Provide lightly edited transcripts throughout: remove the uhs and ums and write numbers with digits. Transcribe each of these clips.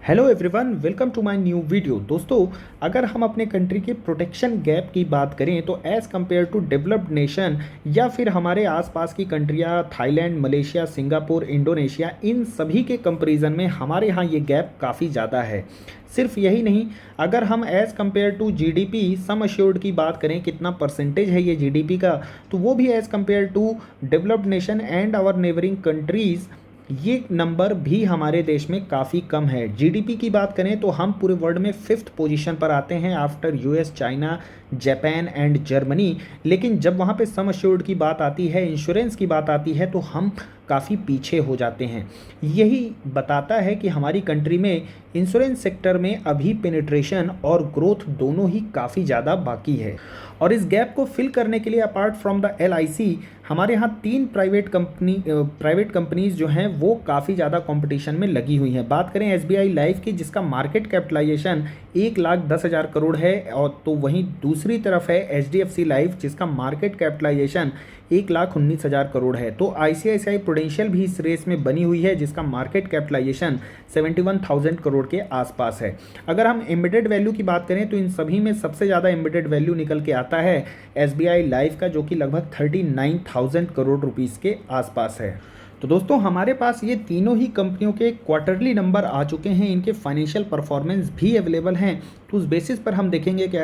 Hello everyone, welcome to my new video. दोस्तों, अगर हम अपने कंट्री के प्रोटेक्शन गैप की बात करें तो as compare to developed nation या फिर हमारे आसपास की कंट्रियाँ थाईलैंड, मलेशिया, सिंगापुर, इंडोनेशिया, इन सभी के कंपैरिजन में हमारे यहाँ ये गैप काफ़ी ज़्यादा है। सिर्फ यही नहीं, अगर हम as compare to GDP sum assured की बात करें, कितना परसेंटेज है ये जीडीपी का, तो वो भी as compare to developed nation and our neighbouring countries ये नंबर भी हमारे देश में काफ़ी कम है। जीडीपी की बात करें तो हम पूरे वर्ल्ड में 5th पोजीशन पर आते हैं after US, China, Japan and Germany. लेकिन जब वहाँ पे सम अश्योर्ड की बात आती है, इंश्योरेंस की बात आती है, तो हम काफ़ी पीछे हो जाते हैं। यही बताता है कि हमारी कंट्री में इंश्योरेंस सेक्टर में अभी पेनिट्रेशन और ग्रोथ दोनों ही काफ़ी ज़्यादा बाकी है। और इस गैप को फिल करने के लिए अपार्ट फ्रॉम द एलआईसी हमारे यहाँ 3 प्राइवेट कंपनीज जो हैं वो काफ़ी ज़्यादा कंपटीशन में लगी हुई हैं। बात करें एसबीआई लाइफ की, जिसका मार्केट कैपिटलाइजेशन 1,10,000 करोड़ है, और तो वहीं दूसरी तरफ है एचडीएफसी लाइफ, जिसका मार्केट कैपिटलाइजेशन 1,19,000 करोड़ है। तो आईसीआईसीआई प्रूडेंशियल भी इस रेस में बनी हुई है, जिसका मार्केट कैपिटलाइजेशन 71,000 करोड़ के आसपास है। अगर हम एम्बेडेड वैल्यू की बात करें तो इन सभी में सबसे ज़्यादा एम्बेडेड वैल्यू निकल के आता है एसबीआई लाइफ का, जो कि लगभग 39,000 करोड़ रुपीस के आसपास है। तो दोस्तों, हमारे पास ये तीनों ही कंपनियों के क्वार्टरली नंबर आ चुके हैं, इनके फाइनेंशियल परफॉर्मेंस भी अवेलेबल हैं। तो उस बेसिस पर हम देखेंगे कि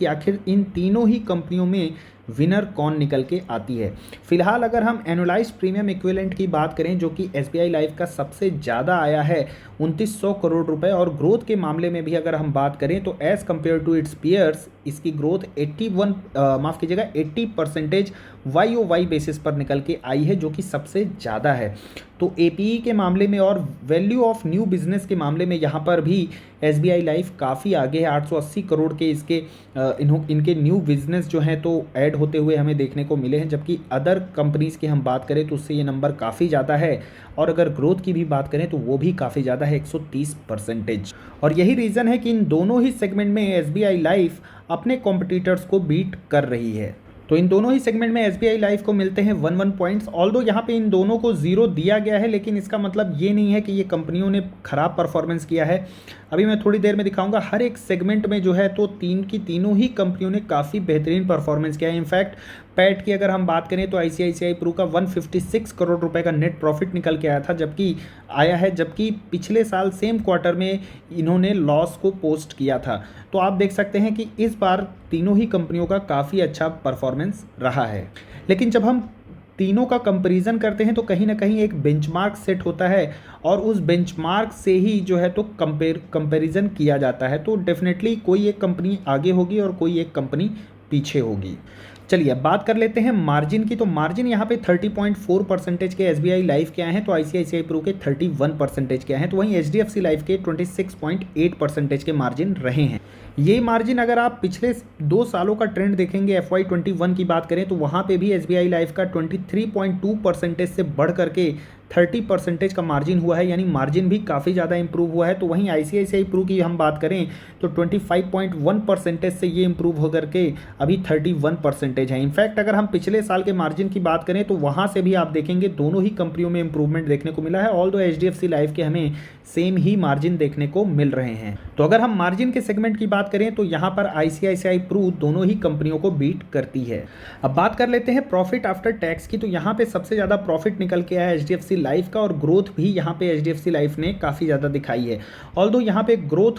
आखिर इन तीनों ही कंपनियों में विनर कौन निकल के आती है। फिलहाल अगर हम एनुअलाइज्ड प्रीमियम इक्विवेलेंट की बात करें, जो कि एसबीआई लाइफ का सबसे ज़्यादा आया है 2900 करोड़ रुपए, और ग्रोथ के मामले में भी अगर हम बात करें तो as compare to its peers इसकी ग्रोथ 80% YOY बेसिस पर निकल के आई है, जो कि सबसे ज़्यादा है। तो एपीई के मामले में और वैल्यू ऑफ न्यू बिजनेस के मामले में यहाँ पर भी एसबीआई लाइफ काफ़ी आगे है। 880 करोड़ के इनके न्यू बिजनेस जो हैं तो ऐड होते हुए हमें देखने को मिले हैं, जबकि अदर कंपनीज़ की हम बात करें तो उससे ये नंबर काफ़ी ज़्यादा है। और अगर ग्रोथ की भी बात करें तो वो भी काफ़ी ज़्यादा है, 130%। और यही रीज़न है कि इन दोनों ही सेगमेंट में एसबीआई लाइफ अपने कॉम्पिटिटर्स को बीट कर रही है। तो इन दोनों ही सेगमेंट में एसबीआई लाइफ को मिलते हैं 11 पॉइंट्स। ऑल्दो यहाँ पे इन दोनों को 0 दिया गया है, लेकिन इसका मतलब ये नहीं है कि ये कंपनियों ने खराब परफॉर्मेंस किया है। अभी मैं थोड़ी देर में दिखाऊंगा हर एक सेगमेंट में जो है तो तीनों ही कंपनियों ने काफ़ी बेहतरीन परफॉर्मेंस किया है। इनफैक्ट पैट की अगर हम बात करें तो आईसीआईसीआई प्रू का 156 करोड़ रुपए का नेट प्रॉफिट निकल के जबकि पिछले साल सेम क्वार्टर में इन्होंने लॉस को पोस्ट किया था। तो आप देख सकते हैं कि इस बार तीनों ही कंपनियों का काफ़ी अच्छा परफॉर्मेंस रहा है। लेकिन जब हम तीनों का कंपैरिजन करते हैं तो कहीं ना कहीं एक बेंचमार्क सेट होता है, और उस बेंचमार्क से ही जो है तो कंपैरिजन किया जाता है। तो डेफिनेटली कोई एक कंपनी आगे होगी और कोई एक कंपनी पीछे होगी। चलिए अब बात कर लेते हैं मार्जिन की। तो मार्जिन यहाँ पे 30.4% के एसबीआई लाइफ के आए हैं, तो आईसीआईसीआई प्रू के 31% के आए हैं, तो वहीं एचडीएफसी लाइफ के 26.8% के मार्जिन रहे हैं। ये मार्जिन अगर आप पिछले 2 सालों का ट्रेंड देखेंगे, FY21 की बात करें तो वहाँ पे भी एसबीआई लाइफ का 23.2% से बढ़ करके 30% का मार्जिन हुआ है, यानी मार्जिन भी काफ़ी ज़्यादा इंप्रूव हुआ है। तो वहीं आईसीआईसीआई प्रू की हम बात करें तो 25.1% से ये इंप्रूव होकर के अभी 31% है। इनफैक्ट अगर हम पिछले साल के मार्जिन की बात करें तो वहाँ से भी आप देखेंगे दोनों ही कंपनियों में इंप्रूवमेंट देखने को मिला है। ऑल्दो एचडीएफसी लाइफ के हमें सेम ही मार्जिन देखने को मिल रहे हैं। तो अगर हम मार्जिन के सेगमेंट की बात करें तो यहाँ पर आईसीआईसीआई प्रू दोनों ही कंपनियों को बीट करती है। अब बात कर लेते हैं प्रॉफिट आफ्टर टैक्स की। तो यहाँ पे सबसे ज़्यादा प्रॉफिट निकल के आया एचडीएफसी लाइफ का, और ग्रोथ भी यहाँ पे एचडीएफसी लाइफ ने काफ़ी ज़्यादा दिखाई है। ऑल्दो यहाँ पे ग्रोथ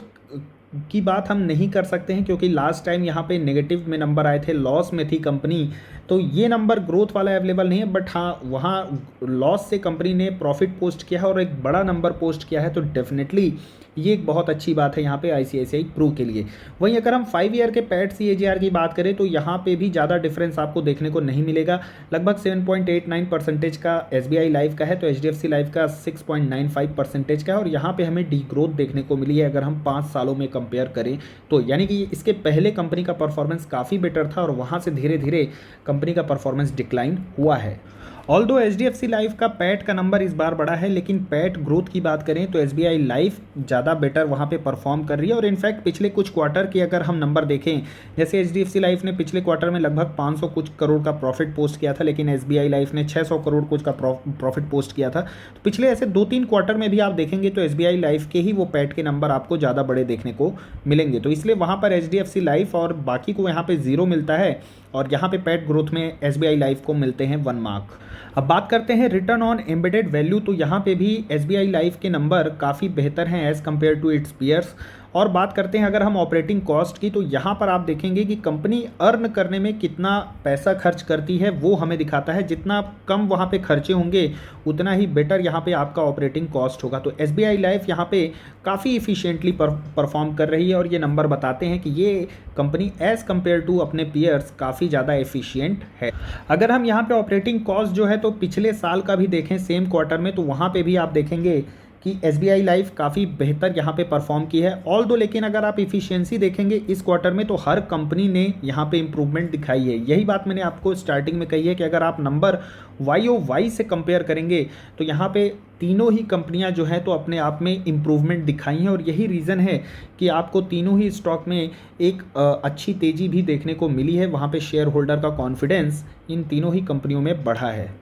की बात हम नहीं कर सकते हैं, क्योंकि लास्ट टाइम यहाँ पे नेगेटिव में नंबर आए थे, लॉस में थी कंपनी, तो ये नंबर ग्रोथ वाला अवेलेबल नहीं है। बट हाँ, वहाँ लॉस से कंपनी ने प्रॉफिट पोस्ट किया है और एक बड़ा नंबर पोस्ट किया है, तो डेफिनेटली ये एक बहुत अच्छी बात है यहाँ पे आईसीआईसीआई प्रू के लिए। वहीं अगर हम 5 ईयर के पैट सीएजीआर की बात करें तो यहाँ पे भी ज़्यादा डिफरेंस आपको देखने को नहीं मिलेगा। लगभग 7.89% का एसबीआई लाइफ का है, तो एचडीएफसी लाइफ का 6.95% का है, और यहाँ पे हमें डी ग्रोथ देखने को मिली है अगर हम 5 सालों में कंपेयर करें तो। यानी कि इसके पहले कंपनी का परफॉर्मेंस काफ़ी बेटर था और वहाँ से धीरे धीरे कंपनी का परफॉर्मेंस डिक्लाइन हुआ है। ऑल्दो एचडीएफसी लाइफ का पैट का नंबर इस बार बड़ा है, लेकिन पैट ग्रोथ की बात करें तो एसबीआई लाइफ ज़्यादा बेटर वहाँ पे परफॉर्म कर रही है। और इनफैक्ट पिछले कुछ क्वार्टर की अगर हम नंबर देखें, जैसे एचडीएफसी लाइफ ने पिछले क्वार्टर में लगभग 500 कुछ करोड़ का प्रॉफिट पोस्ट किया था, लेकिन एसबीआई लाइफ ने 600 करोड़ कुछ का प्रॉफिट पोस्ट किया था। तो पिछले ऐसे 2-3 क्वार्टर में भी आप देखेंगे तो एसबीआई लाइफ के ही वो पैट के नंबर आपको ज़्यादा बड़े देखने को मिलेंगे। तो इसलिए वहाँ पर एचडीएफसी लाइफ और बाकी को यहाँ पे 0 मिलता है, और यहाँ पे पैट ग्रोथ में एसबीआई लाइफ को मिलते हैं 1 मार्क। अब बात करते हैं रिटर्न ऑन एम्बेडेड वैल्यू, तो यहाँ पे भी एसबीआई लाइफ के नंबर काफ़ी बेहतर हैं as compare to its peers. और बात करते हैं अगर हम ऑपरेटिंग कॉस्ट की, तो यहाँ पर आप देखेंगे कि कंपनी अर्न करने में कितना पैसा खर्च करती है वो हमें दिखाता है। जितना कम वहाँ पे खर्चे होंगे उतना ही बेटर यहाँ पे आपका ऑपरेटिंग कॉस्ट होगा। तो एसबीआई लाइफ यहाँ पे काफ़ी इफिशिएंटली परफॉर्म कर रही है, और ये नंबर बताते हैं कि ये कंपनी एज़ कम्पेयर टू अपने पीयर्स काफ़ी ज़्यादा एफिशिएंट है। अगर हम यहाँ पे ऑपरेटिंग कॉस्ट जो है तो पिछले साल का भी देखें सेम क्वार्टर में, तो वहाँ पे भी आप देखेंगे कि एसबीआई लाइफ काफ़ी बेहतर यहाँ पे परफॉर्म की है ऑल्दो। लेकिन अगर आप इफिशियंसी देखेंगे इस क्वार्टर में तो हर कंपनी ने यहाँ पे इम्प्रूवमेंट दिखाई है। यही बात मैंने आपको स्टार्टिंग में कही है कि अगर आप नंबर YoY से कंपेयर करेंगे तो यहाँ पे तीनों ही कंपनियाँ जो हैं तो अपने आप में इम्प्रूवमेंट दिखाई हैं, और यही रीज़न है कि आपको तीनों ही स्टॉक में एक अच्छी तेज़ी भी देखने को मिली है। वहाँ पे शेयर होल्डर का कॉन्फिडेंस इन तीनों ही कंपनियों में बढ़ा है।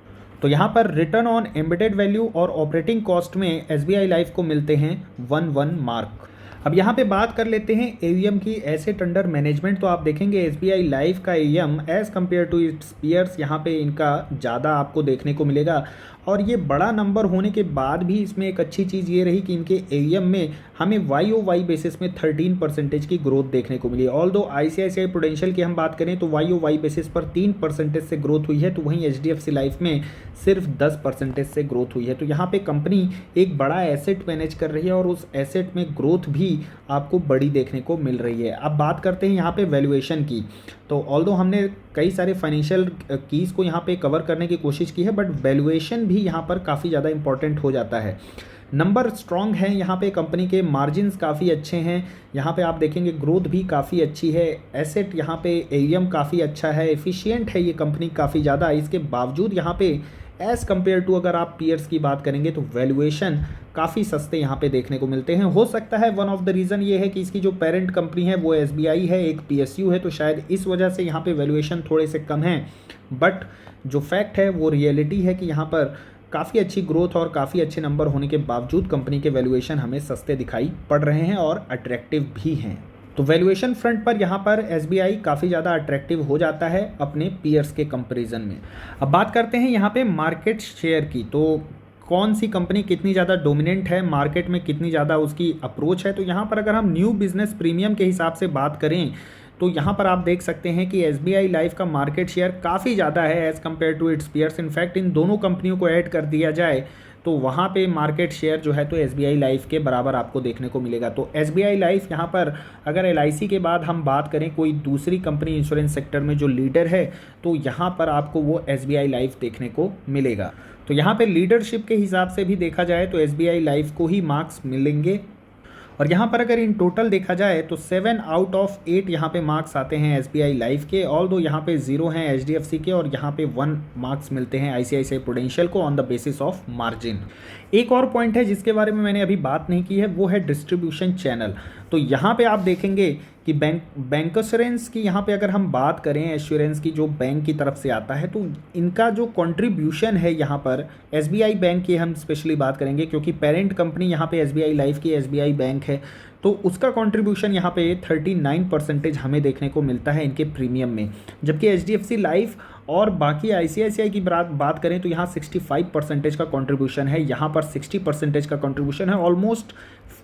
तो यहाँ पर रिटर्न ऑन एम्बेडेड वैल्यू और ऑपरेटिंग कॉस्ट में एसबीआई लाइफ को मिलते हैं 1 मार्क। अब यहाँ पे बात कर लेते हैं एयूएम की, एसेट अंडर मैनेजमेंट। तो आप देखेंगे एसबीआई लाइफ का AUM as compare to its peers यहाँ पे इनका ज़्यादा आपको देखने को मिलेगा, और ये बड़ा नंबर होने के बाद भी इसमें एक अच्छी चीज़ ये रही कि इनके एयूएम में हमें YoY बेसिस में 13% की ग्रोथ देखने को मिली। ऑल्दो आईसीआईसीआई प्रूडेंशियल की हम बात करें तो YoY बेसिस पर 3% से ग्रोथ हुई है, तो वहीं एचडीएफसी लाइफ में सिर्फ 10% से ग्रोथ हुई है। तो यहाँ पे कंपनी एक बड़ा एसेट मैनेज कर रही है, और उस एसेट में ग्रोथ भी आपको बड़ी देखने को मिल रही है। अब बात करते हैं यहाँ पे वैल्यूएशन की। तो ऑल्दो हमने कई सारे फाइनेंशियल कीज़ को यहाँ पे कवर करने की कोशिश की है, बट वैल्यूएशन भी यहाँ पर काफ़ी ज़्यादा इंपॉर्टेंट हो जाता है। नंबर स्ट्रॉन्ग हैं यहाँ पे, कंपनी के मार्जिन्स काफ़ी अच्छे हैं, यहाँ पे आप देखेंगे ग्रोथ भी काफ़ी अच्छी है, एसेट यहाँ पे एयूएम काफ़ी अच्छा है, एफिशिएंट है ये कंपनी काफ़ी ज़्यादा। इसके बावजूद यहाँ पे एज़ कम्पेयर टू अगर आप पीयर्स की बात करेंगे तो वैल्यूएशन काफ़ी सस्ते यहाँ पे देखने को मिलते हैं। हो सकता है वन ऑफ द रीज़न ये है कि इसकी जो पेरेंट कंपनी है वो एसबीआई है, एक पीएसयू है, तो शायद इस वजह से यहाँ पे वैल्यूएशन थोड़े से कम हैं। बट जो फैक्ट है वो रियलिटी है कि यहाँ पर काफ़ी अच्छी ग्रोथ और काफ़ी अच्छे नंबर होने के बावजूद कंपनी के वैल्यूएशन हमें सस्ते दिखाई पड़ रहे हैं और अट्रैक्टिव भी हैं। तो वैल्यूएशन फ्रंट पर यहाँ पर एसबीआई काफ़ी ज़्यादा अट्रैक्टिव हो जाता है अपने पीयर्स के कंपैरिजन में। अब बात करते हैं यहाँ पे मार्केट शेयर की, तो कौन सी कंपनी कितनी ज़्यादा डोमिनेंट है मार्केट में, कितनी ज़्यादा उसकी अप्रोच है। तो यहाँ पर अगर हम न्यू बिजनेस प्रीमियम के हिसाब से बात करें तो यहाँ पर आप देख सकते हैं कि एसबीआई लाइफ का मार्केट शेयर काफ़ी ज़्यादा है as compare to its peers. In fact इन दोनों कंपनियों को ऐड कर दिया जाए तो वहाँ पे मार्केट शेयर जो है तो एसबीआई लाइफ के बराबर आपको देखने को मिलेगा। तो एसबीआई लाइफ यहाँ पर अगर एलआईसी के बाद हम बात करें कोई दूसरी कंपनी इंश्योरेंस सेक्टर में जो लीडर है तो यहाँ पर आपको वो एसबीआई लाइफ देखने को मिलेगा। तो यहाँ पे लीडरशिप के हिसाब से भी देखा जाए तो एसबीआई लाइफ को ही मार्क्स मिलेंगे, और यहाँ पर अगर इन टोटल देखा जाए तो 7 आउट ऑफ 8 यहाँ पे मार्क्स आते हैं एसबीआई लाइफ के, ऑल्दो यहाँ पे 0 हैं एचडीएफसी के, और यहाँ पे 1 मार्क्स मिलते हैं आईसीआईसीआई प्रूडेंशियल को on the basis of margin. एक और पॉइंट है जिसके बारे में मैंने अभी बात नहीं की है, वो है डिस्ट्रीब्यूशन चैनल। तो यहाँ पे आप देखेंगे कि बैंकश्योरेंस की यहाँ पे अगर हम बात करें, एश्योरेंस की जो बैंक की तरफ से आता है, तो इनका जो कंट्रीब्यूशन है यहाँ पर एसबीआई बैंक की हम स्पेशली बात करेंगे क्योंकि पेरेंट कंपनी यहाँ पे एसबीआई लाइफ की एसबीआई बैंक है, तो उसका कंट्रीब्यूशन यहाँ पे 39% हमें देखने को मिलता है इनके प्रीमियम में। जबकि एचडीएफसी लाइफ और बाकी आईसीआईसीआई की बात करें तो यहाँ 65% का कंट्रीब्यूशन है, यहाँ पर 60% का कंट्रीब्यूशन है। ऑलमोस्ट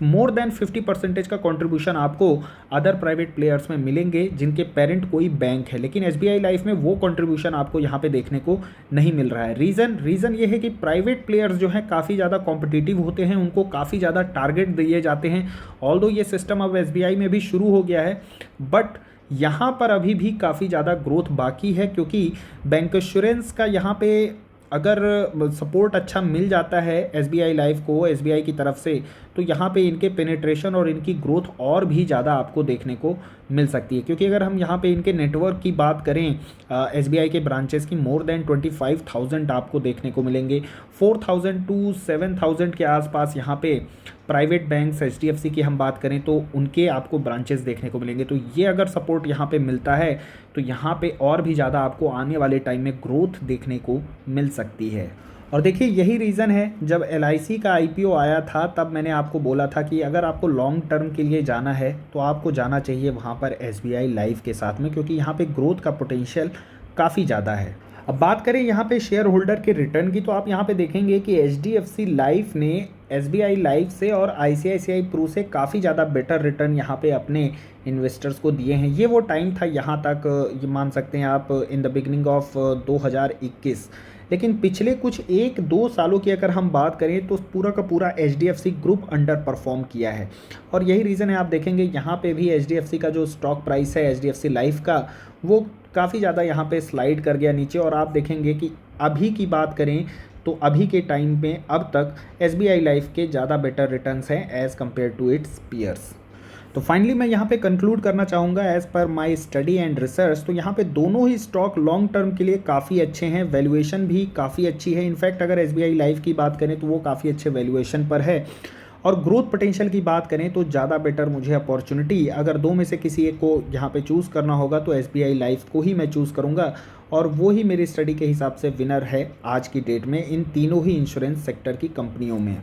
मोर देन 50% का कंट्रीब्यूशन आपको अदर प्राइवेट प्लेयर्स में मिलेंगे जिनके पेरेंट कोई बैंक है, लेकिन एसबीआई लाइफ में वो कंट्रीब्यूशन आपको यहाँ पे देखने को नहीं मिल रहा है। रीज़न ये है कि प्राइवेट प्लेयर्स जो हैं काफ़ी ज़्यादा कॉम्पिटिटिव होते हैं, उनको काफ़ी ज़्यादा टारगेट दिए जाते हैं। ऑल्दो ये सिस्टम अब एसबीआई में भी शुरू हो गया है, बट यहाँ पर अभी भी काफ़ी ज़्यादा ग्रोथ बाकी है क्योंकि बैंक इंश्योरेंस का यहाँ पे अगर सपोर्ट अच्छा मिल जाता है एसबीआई लाइफ को एसबीआई की तरफ से, तो यहाँ पे इनके पेनिट्रेशन और इनकी ग्रोथ और भी ज़्यादा आपको देखने को मिल सकती है। क्योंकि अगर हम यहाँ पे इनके नेटवर्क की बात करें, एसबीआई के ब्रांचेस की मोर देन 25,000 आपको देखने को मिलेंगे। 4,000 टू 7,000 के आसपास यहाँ पे प्राइवेट बैंक्स, एचडीएफसी की हम बात करें तो उनके आपको ब्रांचेस देखने को मिलेंगे। तो ये अगर सपोर्ट यहाँ पे मिलता है तो यहाँ पे और भी ज़्यादा आपको आने वाले टाइम में ग्रोथ देखने को मिल सकती है। और देखिए यही रीज़न है, जब एलआईसी का आईपीओ आया था तब मैंने आपको बोला था कि अगर आपको लॉन्ग टर्म के लिए जाना है तो आपको जाना चाहिए वहाँ पर एसबीआई लाइफ के साथ में, क्योंकि यहाँ पे ग्रोथ का पोटेंशियल काफ़ी ज़्यादा है। अब बात करें यहाँ पे शेयर होल्डर के रिटर्न की, तो आप यहाँ पे देखेंगे कि एचडीएफसी लाइफ ने एसबीआई लाइफ से और आईसीआईसीआई प्रू से काफ़ी ज़्यादा बेटर रिटर्न यहाँ पे अपने इन्वेस्टर्स को दिए हैं। ये वो टाइम था यहाँ तक, ये मान सकते हैं आप, इन द बिगनिंग ऑफ 2021। लेकिन पिछले कुछ 1-2 सालों की अगर हम बात करें तो पूरा का पूरा एचडीएफसी ग्रुप अंडर परफॉर्म किया है। और यही रीज़न है, आप देखेंगे यहाँ पे भी एचडीएफसी का जो स्टॉक प्राइस है एचडीएफसी लाइफ का, वो काफ़ी ज़्यादा यहाँ पे स्लाइड कर गया नीचे। और आप देखेंगे कि अभी की बात करें तो अभी के टाइम में अब तक एसबीआई लाइफ के ज़्यादा बेटर रिटर्न्स हैं as compare to its peers. तो फाइनली मैं यहाँ पे कंक्लूड करना चाहूँगा, as per my study and research, तो यहाँ पे दोनों ही स्टॉक लॉन्ग टर्म के लिए काफ़ी अच्छे हैं, वैल्यूएशन भी काफ़ी अच्छी है। इनफैक्ट अगर एसबीआई लाइफ की बात करें तो वो काफ़ी अच्छे वैल्यूएशन पर है। और ग्रोथ पोटेंशियल की बात करें तो ज़्यादा बेटर मुझे अपॉर्चुनिटी, अगर दो में से किसी एक को यहाँ पे चूज़ करना होगा तो एसबीआई लाइफ को ही मैं चूज़ करूँगा। और वो ही मेरी स्टडी के हिसाब से विनर है आज की डेट में इन तीनों ही इंश्योरेंस सेक्टर की कंपनियों में।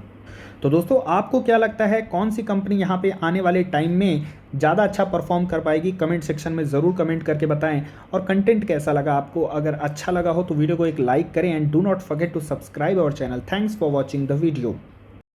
तो दोस्तों आपको क्या लगता है कौन सी कंपनी यहाँ पे आने वाले टाइम में ज़्यादा अच्छा परफॉर्म कर पाएगी? कमेंट सेक्शन में ज़रूर कमेंट करके बताएं। और कंटेंट कैसा लगा आपको? अगर अच्छा लगा हो तो वीडियो को एक लाइक करें and do not forget to subscribe our channel. Thanks for watching the video.